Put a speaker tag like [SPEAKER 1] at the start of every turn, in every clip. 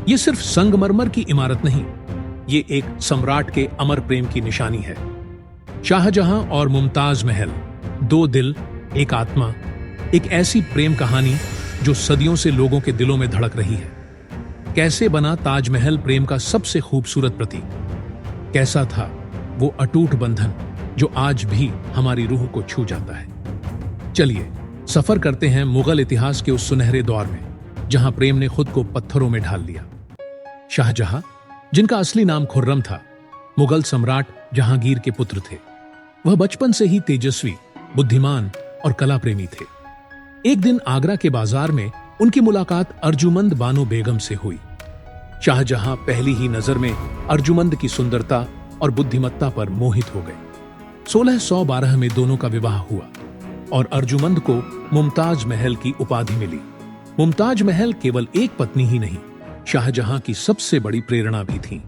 [SPEAKER 1] ये सिर्फ संगमरमर की इमारत नहीं, ये एक सम्राट के अमर प्रेम की निशानी है। शाहजहां और मुमताज महल, दो दिल एक आत्मा, एक ऐसी प्रेम कहानी जो सदियों से लोगों के दिलों में धड़क रही है। कैसे बना ताजमहल प्रेम का सबसे खूबसूरत प्रतीक? कैसा था वो अटूट बंधन जो आज भी हमारी रूह को छू जाता है? चलिए सफर करते हैं मुगल इतिहास के उस सुनहरे दौर में जहां प्रेम ने खुद को पत्थरों में ढाल लिया। शाहजहां, जिनका असली नाम खुर्रम था, मुगल सम्राट जहांगीर के पुत्र थे। वह बचपन से ही तेजस्वी, बुद्धिमान और कला प्रेमी थे। एक दिन आगरा के बाजार में उनकी मुलाकात अर्जुमंद बानो बेगम से हुई। शाहजहां पहली ही नजर में अर्जुमंद की सुंदरता और बुद्धिमत्ता पर मोहित हो गए। 1612 में दोनों का विवाह हुआ और अर्जुमंद को मुमताज महल की उपाधि मिली। मुमताज महल केवल एक पत्नी ही नहीं, शाहजहां की सबसे बड़ी प्रेरणा भी थीं।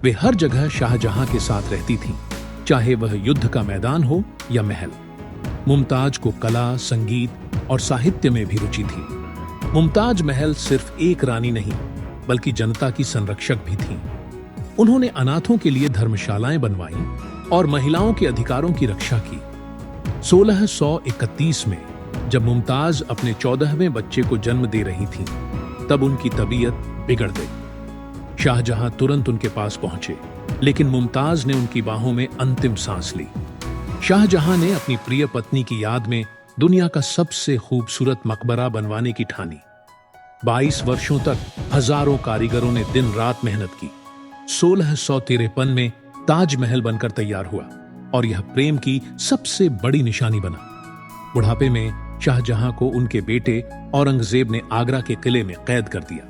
[SPEAKER 1] वे हर जगह शाहजहां के साथ रहती थीं, चाहे वह युद्ध का मैदान हो या महल। मुमताज को कला, संगीत और साहित्य में भी रुचि थी। मुमताज महल सिर्फ एक रानी नहीं, बल्कि जनता की संरक्षक भी थीं। उन्होंने अनाथों के लिए धर्मशालाएं बनवाईं और महिलाओं के अधिकारों की रक्षा की। 1631 में जब मुमताज अपने 14वें बच्चे को जन्म दे रही थीं, तब उनकी तबीयत बिगड़ गई। शाहजहां तुरंत उनके पास पहुंचे, लेकिन मुमताज ने उनकी बाहों में अंतिम सांस ली। शाहजहां ने अपनी प्रिय पत्नी की याद में दुनिया का सबसे खूबसूरत मकबरा बनवाने की ठानी। 22 वर्षों तक हजारों कारीगरों ने दिन रात मेहनत की। 1653 में ताजमहल बनकर तैयार हुआ और यह प्रेम की सबसे बड़ी निशानी बना। बुढ़ापे में शाहजहां को उनके बेटे औरंगजेब ने आगरा के किले में कैद कर दिया।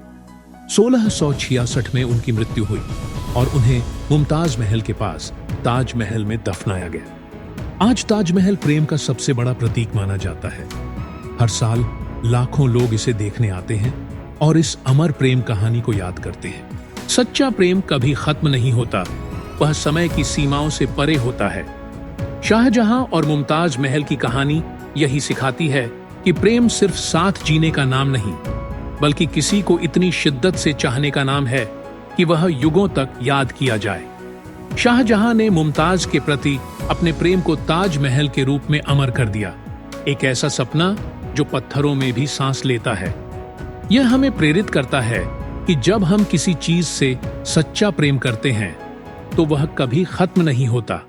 [SPEAKER 1] 1666 में उनकी मृत्यु हुई और उन्हें मुमताज महल के पास ताजमहल में दफनाया गया। आज ताजमहल प्रेम का सबसे बड़ा प्रतीक माना जाता है। हर साल लाखों लोग इसे देखने आते हैं और इस अमर प्रेम कहानी को याद करते हैं। सच्चा प्रेम कभी खत्म नहीं होता, वह समय की सीमाओं से परे होता है। शाहजहां और मुमताज महल की कहानी यही सिखाती है कि प्रेम सिर्फ साथ जीने का नाम नहीं, बल्कि किसी को इतनी शिद्दत से चाहने का नाम है कि वह युगों तक याद किया जाए। शाहजहां ने मुमताज के प्रति अपने प्रेम को ताजमहल के रूप में अमर कर दिया, एक ऐसा सपना जो पत्थरों में भी सांस लेता है। यह हमें प्रेरित करता है कि जब हम किसी चीज से सच्चा प्रेम करते हैं तो वह कभी खत्म नहीं होता।